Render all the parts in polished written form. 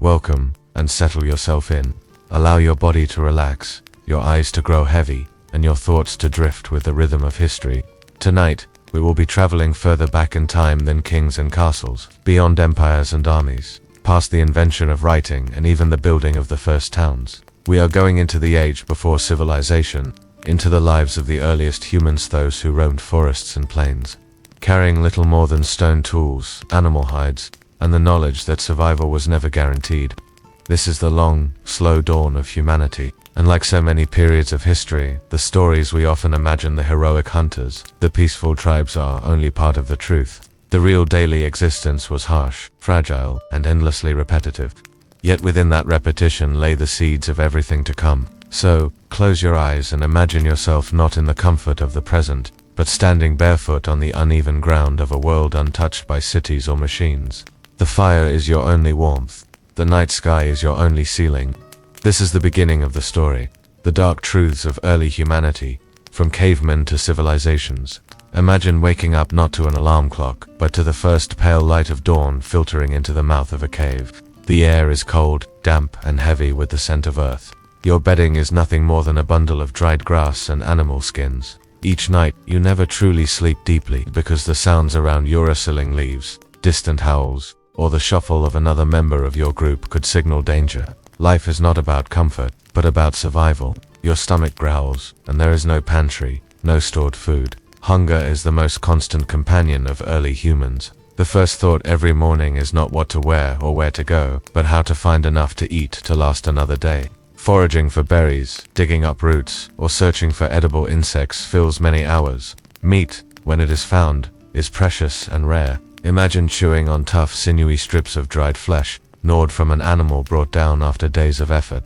Welcome, and settle yourself in. Allow your body to relax, your eyes to grow heavy, and your thoughts to drift with the rhythm of history. Tonight, we will be traveling further back in time than kings and castles, beyond empires and armies, past the invention of writing and even the building of the first towns. We are going into the age before civilization, into the lives of the earliest humans, those who roamed forests and plains, carrying little more than stone tools, animal hides, and the knowledge that survival was never guaranteed. This is the long, slow dawn of humanity, and like so many periods of history, the stories we often imagine, the heroic hunters, the peaceful tribes, are only part of the truth. The real daily existence was harsh, fragile, and endlessly repetitive. Yet within that repetition lay the seeds of everything to come. So, close your eyes and imagine yourself not in the comfort of the present, but standing barefoot on the uneven ground of a world untouched by cities or machines. The fire is your only warmth. The night sky is your only ceiling. This is the beginning of the story, the dark truths of early humanity, from cavemen to civilizations. Imagine waking up not to an alarm clock, but to the first pale light of dawn filtering into the mouth of a cave. The air is cold, damp, and heavy with the scent of earth. Your bedding is nothing more than a bundle of dried grass and animal skins. Each night, you never truly sleep deeply because the sounds around you, rustling leaves, distant howls, or the shuffle of another member of your group could signal danger. Life is not about comfort, but about survival. Your stomach growls, and there is no pantry, no stored food. Hunger is the most constant companion of early humans. The first thought every morning is not what to wear or where to go, but how to find enough to eat to last another day. Foraging for berries, digging up roots, or searching for edible insects fills many hours. Meat, when it is found, is precious and rare. Imagine chewing on tough, sinewy strips of dried flesh, gnawed from an animal brought down after days of effort.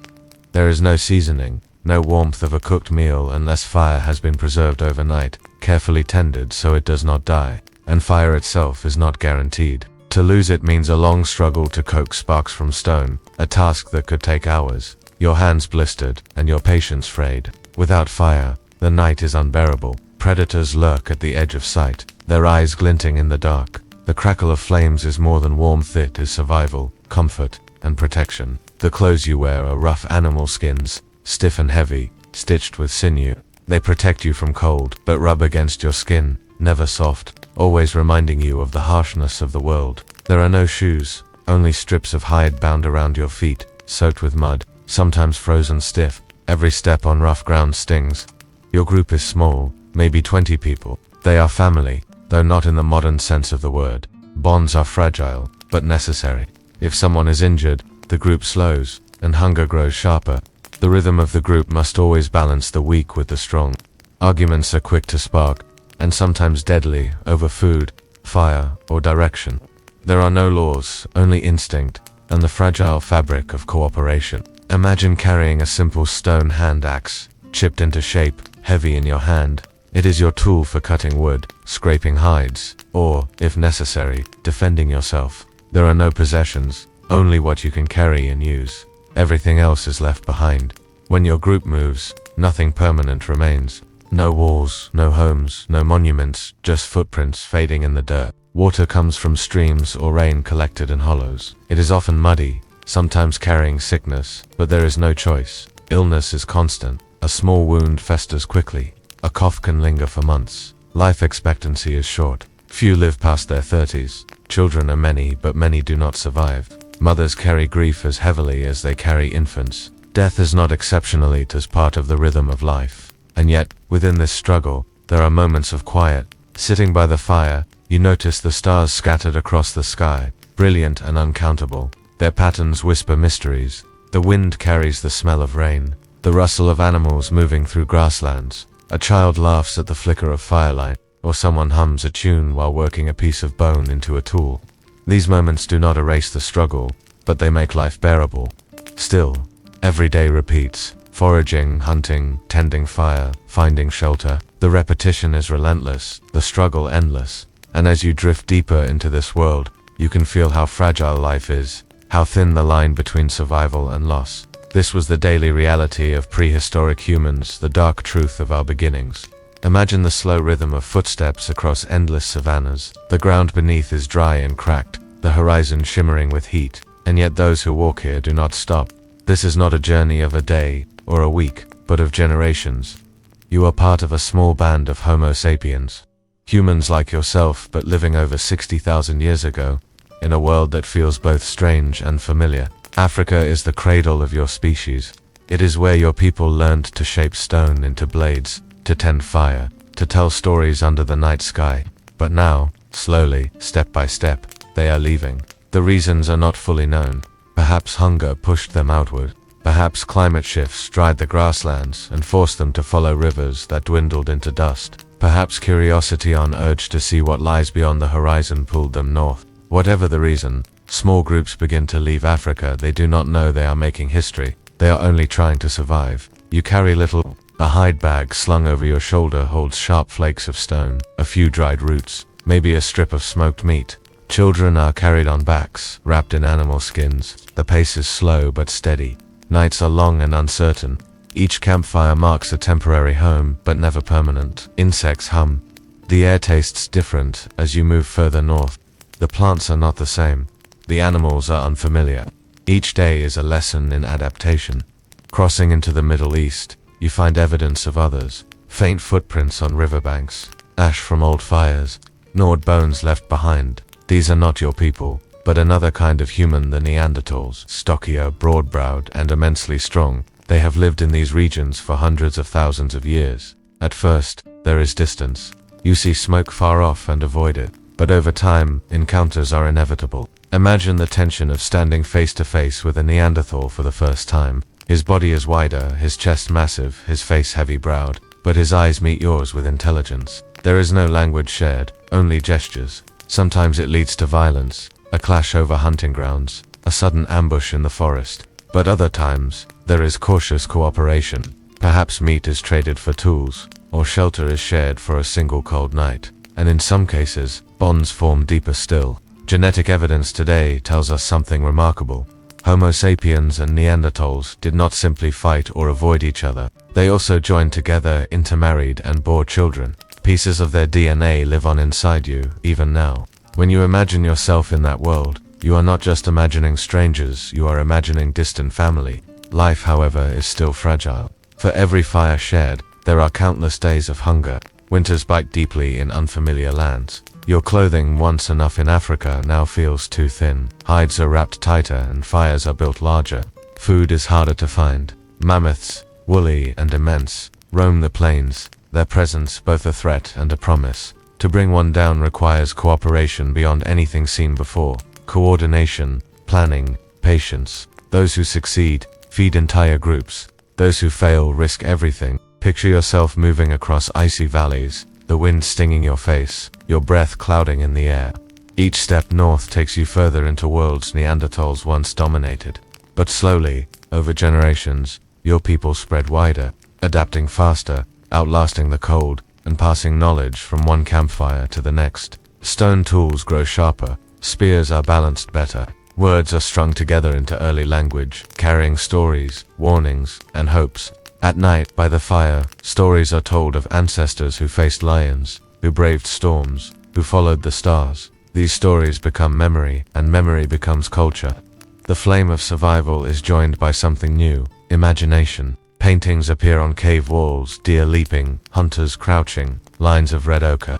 There is no seasoning, no warmth of a cooked meal unless fire has been preserved overnight, carefully tended so it does not die, and fire itself is not guaranteed. To lose it means a long struggle to coax sparks from stone, a task that could take hours, your hands blistered and your patience frayed. Without fire, the night is unbearable. Predators lurk at the edge of sight, their eyes glinting in the dark. The crackle of flames is more than warmth, it is survival, comfort, and protection. The clothes you wear are rough animal skins, stiff and heavy, stitched with sinew. They protect you from cold, but rub against your skin, never soft, always reminding you of the harshness of the world. There are no shoes, only strips of hide bound around your feet, soaked with mud, sometimes frozen stiff. Every step on rough ground stings. Your group is small, maybe 20 people. They are family, though not in the modern sense of the word. Bonds are fragile, but necessary. If someone is injured, the group slows, and hunger grows sharper. The rhythm of the group must always balance the weak with the strong. Arguments are quick to spark, and sometimes deadly, over food, fire, or direction. There are no laws, only instinct, and the fragile fabric of cooperation. Imagine carrying a simple stone hand axe, chipped into shape, heavy in your hand. It is your tool for cutting wood, scraping hides, or, if necessary, defending yourself. There are no possessions, only what you can carry and use. Everything else is left behind. When your group moves, nothing permanent remains. No walls, no homes, no monuments, just footprints fading in the dirt. Water comes from streams or rain collected in hollows. It is often muddy, sometimes carrying sickness, but there is no choice. Illness is constant. A small wound festers quickly. A cough can linger for months. Life expectancy is short. Few live past their 30s. Children are many, but many do not survive. Mothers carry grief as heavily as they carry infants. Death is not exceptional, it is part of the rhythm of life. And yet, within this struggle, there are moments of quiet. Sitting by the fire, you notice the stars scattered across the sky, brilliant and uncountable. Their patterns whisper mysteries. The wind carries the smell of rain, the rustle of animals moving through grasslands. A child laughs at the flicker of firelight, or someone hums a tune while working a piece of bone into a tool. These moments do not erase the struggle, but they make life bearable. Still, every day repeats. Foraging, hunting, tending fire, finding shelter. The repetition is relentless, the struggle endless. And as you drift deeper into this world, you can feel how fragile life is, how thin the line between survival and loss. This was the daily reality of prehistoric humans, the dark truth of our beginnings. Imagine the slow rhythm of footsteps across endless savannas. The ground beneath is dry and cracked, the horizon shimmering with heat. and yet those who walk here do not stop. This is not a journey of a day or a week, but of generations. You are part of a small band of Homo sapiens. Humans like yourself, but living over 60,000 years ago, in a world that feels both strange and familiar. Africa is the cradle of your species. It is where your people learned to shape stone into blades, to tend fire, to tell stories under the night sky. But now, slowly, step by step, they are leaving. The reasons are not fully known. Perhaps hunger pushed them outward. Perhaps climate shifts dried the grasslands and forced them to follow rivers that dwindled into dust. Perhaps curiosity on urge to see what lies beyond the horizon pulled them north. Whatever the reason, small groups begin to leave Africa. They do not know they are making history. They are only trying to survive. You carry little. A hide bag slung over your shoulder holds sharp flakes of stone, a few dried roots, maybe a strip of smoked meat. Children are carried on backs, wrapped in animal skins. The pace is slow but steady. Nights are long and uncertain. Each campfire marks a temporary home, but never permanent. Insects hum. The air tastes different as you move further north. The plants are not the same. The animals are unfamiliar. Each day is a lesson in adaptation. Crossing into the Middle East, you find evidence of others. Faint footprints on riverbanks, ash from old fires, gnawed bones left behind. These are not your people, but another kind of human, the Neanderthals. Stockier, broad-browed, and immensely strong, they have lived in these regions for hundreds of thousands of years. At first, there is distance. You see smoke far off and avoid it. But over time, encounters are inevitable. Imagine the tension of standing face to face with a Neanderthal for the first time. His body is wider, his chest massive, his face heavy-browed, but his eyes meet yours with intelligence. There is no language shared, only gestures. Sometimes it leads to violence, a clash over hunting grounds, a sudden ambush in the forest. But other times, there is cautious cooperation. Perhaps meat is traded for tools, or shelter is shared for a single cold night. And in some cases, bonds form deeper still. Genetic evidence today tells us something remarkable. Homo sapiens and Neanderthals did not simply fight or avoid each other. They also joined together, intermarried, and bore children. Pieces of their DNA live on inside you, even now. When you imagine yourself in that world, you are not just imagining strangers, you are imagining distant family. Life, however, is still fragile. For every fire shared, there are countless days of hunger. Winters bite deeply in unfamiliar lands. Your clothing, once enough in Africa, now feels too thin. Hides are wrapped tighter and fires are built larger. Food is harder to find. Mammoths, woolly and immense, roam the plains, their presence both a threat and a promise. To bring one down requires cooperation beyond anything seen before. Coordination, planning, patience. Those who succeed feed entire groups. Those who fail risk everything. Picture yourself moving across icy valleys, the wind stinging your face, your breath clouding in the air. Each step north takes you further into worlds Neanderthals once dominated. But slowly, over generations, your people spread wider, adapting faster, outlasting the cold, and passing knowledge from one campfire to the next. Stone tools grow sharper, spears are balanced better, words are strung together into early language, carrying stories, warnings, and hopes. At night, by the fire, stories are told of ancestors who faced lions, who braved storms, who followed the stars. These stories become memory, and memory becomes culture. The flame of survival is joined by something new, imagination. Paintings appear on cave walls, deer leaping, hunters crouching, lines of red ochre.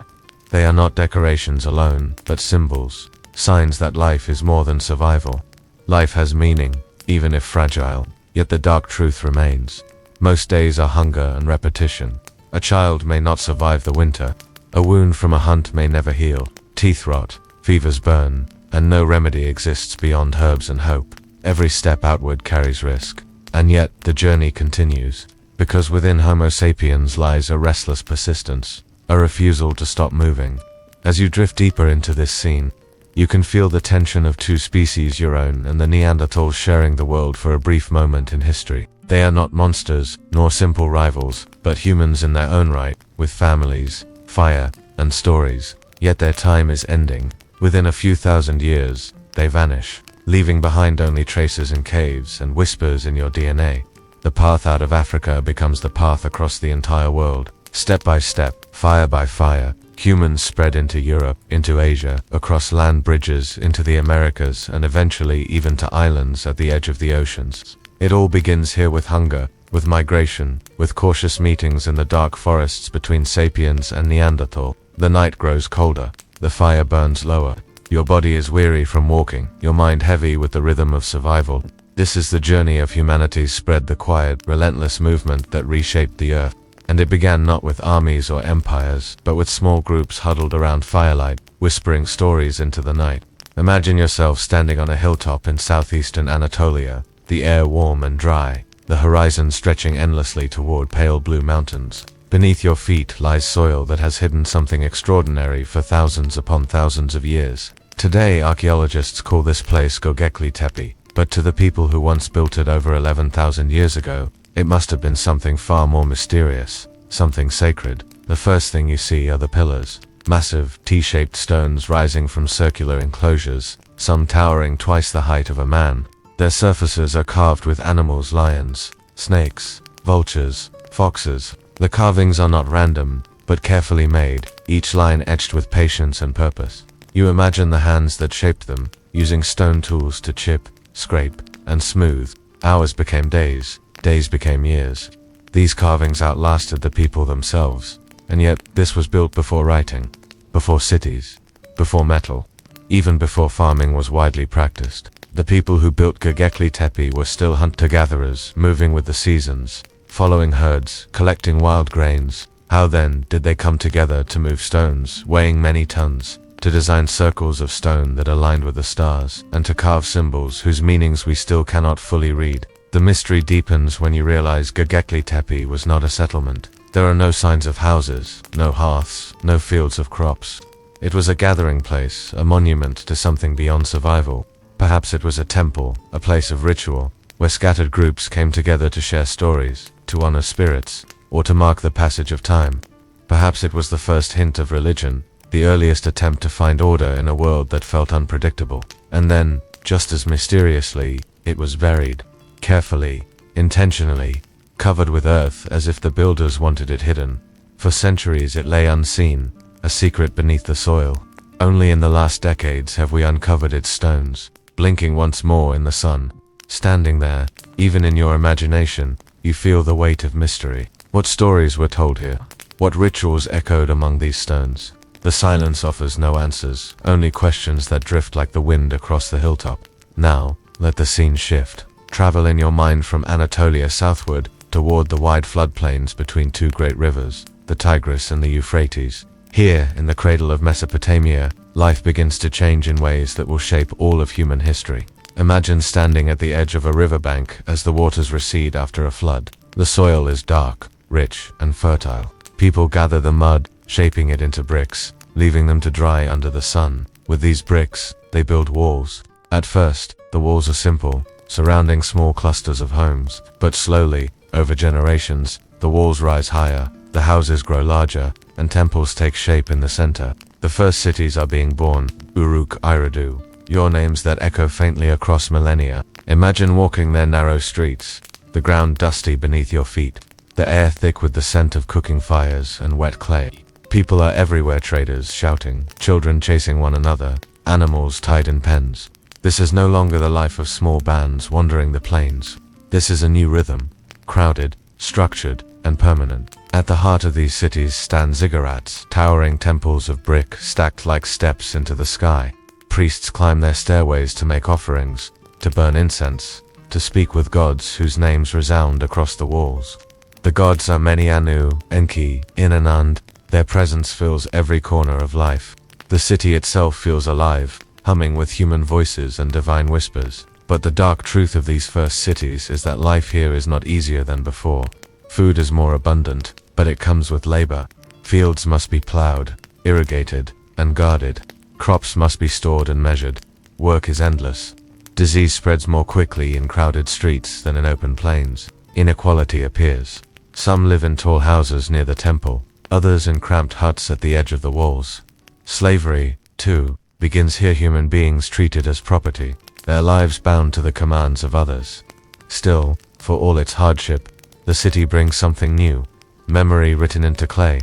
They are not decorations alone, but symbols, signs that life is more than survival. Life has meaning, even if fragile, yet the dark truth remains. Most days are hunger and repetition. A child may not survive the winter. A wound from a hunt may never heal. Teeth rot, fevers burn, and no remedy exists beyond herbs and hope. Every step outward carries risk. And yet, the journey continues. Because within Homo sapiens lies a restless persistence, a refusal to stop moving. As you drift deeper into this scene, you can feel the tension of two species, your own and the Neanderthals, sharing the world for a brief moment in history. They are not monsters, nor simple rivals, but humans in their own right, with families, fire, and stories. Yet their time is ending. Within a few thousand years, they vanish, leaving behind only traces in caves and whispers in your DNA. The path out of Africa becomes the path across the entire world. Step by step, fire by fire, Humans spread into Europe, into Asia, across land bridges, into the Americas, and eventually even to islands at the edge of the oceans. It all begins here with hunger, with migration, with cautious meetings in the dark forests between sapiens and Neanderthal. The night grows colder, the fire burns lower. Your body is weary from walking, your mind heavy with the rhythm of survival. This is the journey of humanity's spread, the quiet, relentless movement that reshaped the earth. And it began not with armies or empires, but with small groups huddled around firelight, whispering stories into the night. Imagine yourself standing on a hilltop in southeastern Anatolia, the air warm and dry, the horizon stretching endlessly toward pale blue mountains. Beneath your feet lies soil that has hidden something extraordinary for thousands upon thousands of years. Today, archaeologists call this place Göbekli Tepe, but to the people who once built it over 11,000 years ago, it must have been something far more mysterious, something sacred. The first thing you see are the pillars, massive, T-shaped stones rising from circular enclosures, some towering twice the height of a man. Their surfaces are carved with animals, lions, snakes, vultures, foxes. The carvings are not random, but carefully made, each line etched with patience and purpose. You imagine the hands that shaped them, using stone tools to chip, scrape, and smooth. Hours became days. Days became years. These carvings outlasted the people themselves, and yet this was built before writing, before cities, before metal, even before farming was widely practiced. The people who built Göbekli Tepe were still hunter-gatherers, moving with the seasons, following herds, collecting wild grains. How then did they come together to move stones, weighing many tons, to design circles of stone that aligned with the stars, and to carve symbols whose meanings we still cannot fully read? The mystery deepens when you realize Göbekli Tepe was not a settlement. There are no signs of houses, no hearths, no fields of crops. It was a gathering place, a monument to something beyond survival. Perhaps it was a temple, a place of ritual, where scattered groups came together to share stories, to honor spirits, or to mark the passage of time. Perhaps it was the first hint of religion, the earliest attempt to find order in a world that felt unpredictable. And then, just as mysteriously, it was buried. Carefully, intentionally, covered with earth as if the builders wanted it hidden. For centuries it lay unseen, a secret beneath the soil. Only in the last decades have we uncovered its stones, blinking once more in the sun. Standing there, even in your imagination, you feel the weight of mystery. What stories were told here? What rituals echoed among these stones? The silence offers no answers, only questions that drift like the wind across the hilltop. Now, let the scene shift. Travel in your mind from Anatolia southward, toward the wide floodplains between two great rivers, the Tigris and the Euphrates. Here, in the cradle of Mesopotamia, life begins to change in ways that will shape all of human history. Imagine standing at the edge of a riverbank as the waters recede after a flood. The soil is dark, rich, and fertile. People gather the mud, shaping it into bricks, leaving them to dry under the sun. With these bricks, they build walls. At first, the walls are simple, surrounding small clusters of homes, but slowly, over generations, the walls rise higher, the houses grow larger, and temples take shape in the center. The first cities are being born, Uruk, Eridu, your names that echo faintly across millennia. Imagine walking their narrow streets, the ground dusty beneath your feet, the air thick with the scent of cooking fires and wet clay. People are everywhere, traders shouting, children chasing one another, animals tied in pens. This is no longer the life of small bands wandering the plains. This is a new rhythm, crowded, structured, and permanent. At the heart of these cities stand ziggurats, towering temples of brick stacked like steps into the sky. Priests climb their stairways to make offerings, to burn incense, to speak with gods whose names resound across the walls. The gods are many: Anu, Enki, Inanand. Their presence fills every corner of life. The city itself feels alive, humming with human voices and divine whispers. But the dark truth of these first cities is that life here is not easier than before. Food is more abundant, but it comes with labor. Fields must be plowed, irrigated, and guarded. Crops must be stored and measured. Work is endless. Disease spreads more quickly in crowded streets than in open plains. Inequality appears. Some live in tall houses near the temple, others in cramped huts at the edge of the walls. Slavery, too, begins here, human beings treated as property, their lives bound to the commands of others. Still, for all its hardship, the city brings something new, memory written into clay.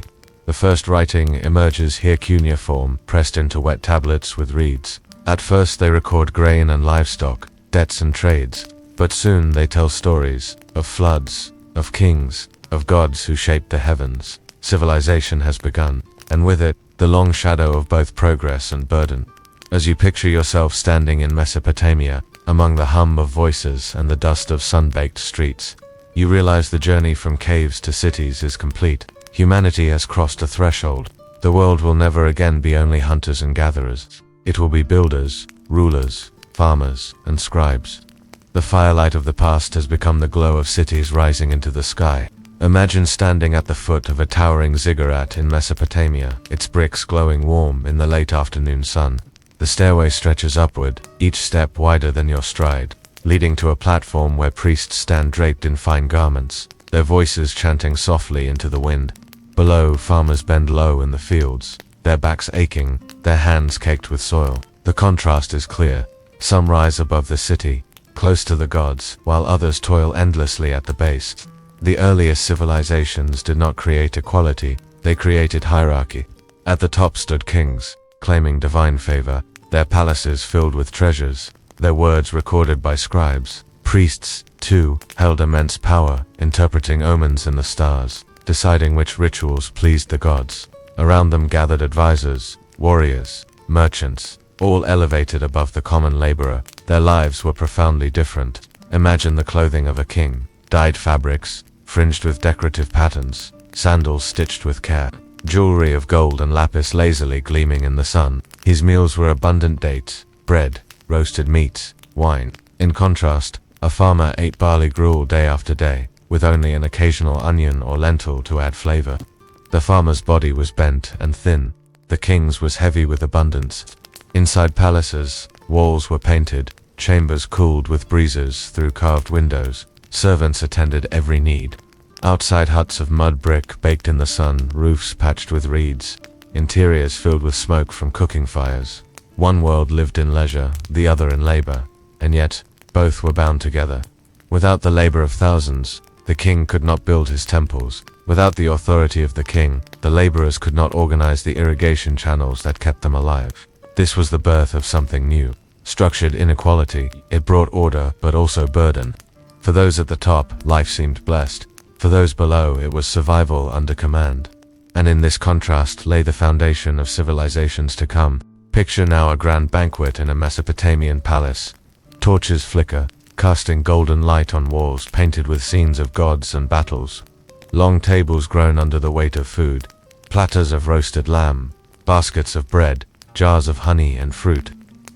The first writing emerges here, cuneiform, pressed into wet tablets with reeds. At first they record grain and livestock, debts and trades, but soon they tell stories of floods, of kings, of gods who shaped the heavens. Civilization has begun, and with it, the long shadow of both progress and burden. As you picture yourself standing in Mesopotamia, among the hum of voices and the dust of sun-baked streets, you realize the journey from caves to cities is complete. Humanity has crossed a threshold. The world will never again be only hunters and gatherers. It will be builders, rulers, farmers, and scribes. The firelight of the past has become the glow of cities rising into the sky. Imagine standing at the foot of a towering ziggurat in Mesopotamia, its bricks glowing warm in the late afternoon sun. The stairway stretches upward, each step wider than your stride, leading to a platform where priests stand draped in fine garments, their voices chanting softly into the wind. Below, farmers bend low in the fields, their backs aching, their hands caked with soil. The contrast is clear. Some rise above the city, close to the gods, while others toil endlessly at the base. The earliest civilizations did not create equality, they created hierarchy. At the top stood kings, claiming divine favor, their palaces filled with treasures, their words recorded by scribes. Priests, too, held immense power, interpreting omens in the stars, deciding which rituals pleased the gods. Around them gathered advisors, warriors, merchants, all elevated above the common laborer. Their lives were profoundly different. Imagine the clothing of a king: dyed fabrics, fringed with decorative patterns, sandals stitched with care, jewelry of gold and lapis lazily gleaming in the sun. His meals were abundant dates, bread, roasted meats, wine. In contrast, a farmer ate barley gruel day after day, with only an occasional onion or lentil to add flavor. The farmer's body was bent and thin, the king's was heavy with abundance. Inside palaces, walls were painted, chambers cooled with breezes through carved windows, servants attended every need. Outside, huts of mud brick baked in the sun, roofs patched with reeds, interiors filled with smoke from cooking fires. One world lived in leisure, the other in labor, and yet, both were bound together. Without the labor of thousands, the king could not build his temples. Without the authority of the king, the laborers could not organize the irrigation channels that kept them alive. This was the birth of something new. Structured inequality, it brought order but also burden. For those at the top, life seemed blessed. For those below, it was survival under command. And in this contrast lay the foundation of civilizations to come. Picture now a grand banquet in a Mesopotamian palace. Torches flicker, casting golden light on walls painted with scenes of gods and battles. Long tables groan under the weight of food, platters of roasted lamb, baskets of bread, jars of honey and fruit.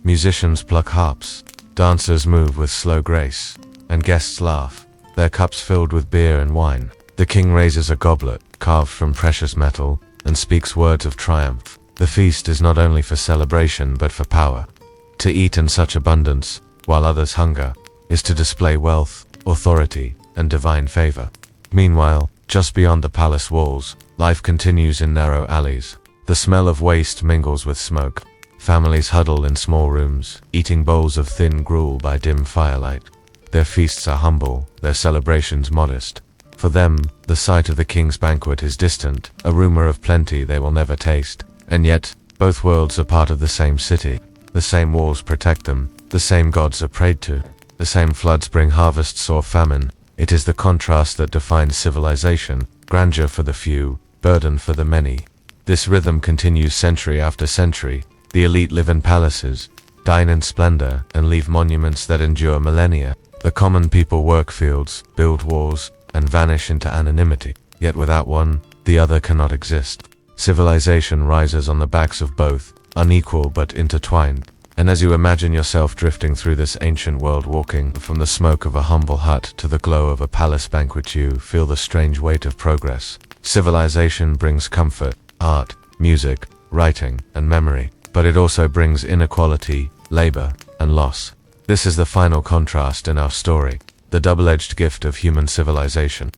Musicians pluck harps, dancers move with slow grace, and guests laugh, their cups filled with beer and wine. The king raises a goblet, carved from precious metal, and speaks words of triumph. The feast is not only for celebration but for power. To eat in such abundance, while others hunger, is to display wealth, authority, and divine favor. Meanwhile, just beyond the palace walls, life continues in narrow alleys. The smell of waste mingles with smoke. Families huddle in small rooms, eating bowls of thin gruel by dim firelight. Their feasts are humble, their celebrations modest. For them, the sight of the king's banquet is distant, a rumor of plenty they will never taste. And yet, both worlds are part of the same city. The same walls protect them, the same gods are prayed to. The same floods bring harvests or famine. It is the contrast that defines civilization: grandeur for the few, burden for the many. This rhythm continues century after century. The elite live in palaces, dine in splendor, and leave monuments that endure millennia. The common people work fields, build walls, and vanish into anonymity. Yet without one, the other cannot exist. Civilization rises on the backs of both, unequal but intertwined. And as you imagine yourself drifting through this ancient world, walking from the smoke of a humble hut to the glow of a palace banquet, you feel the strange weight of progress. Civilization brings comfort, art, music, writing, and memory, but it also brings inequality, labor, and loss. This is the final contrast in our story, the double-edged gift of human civilization.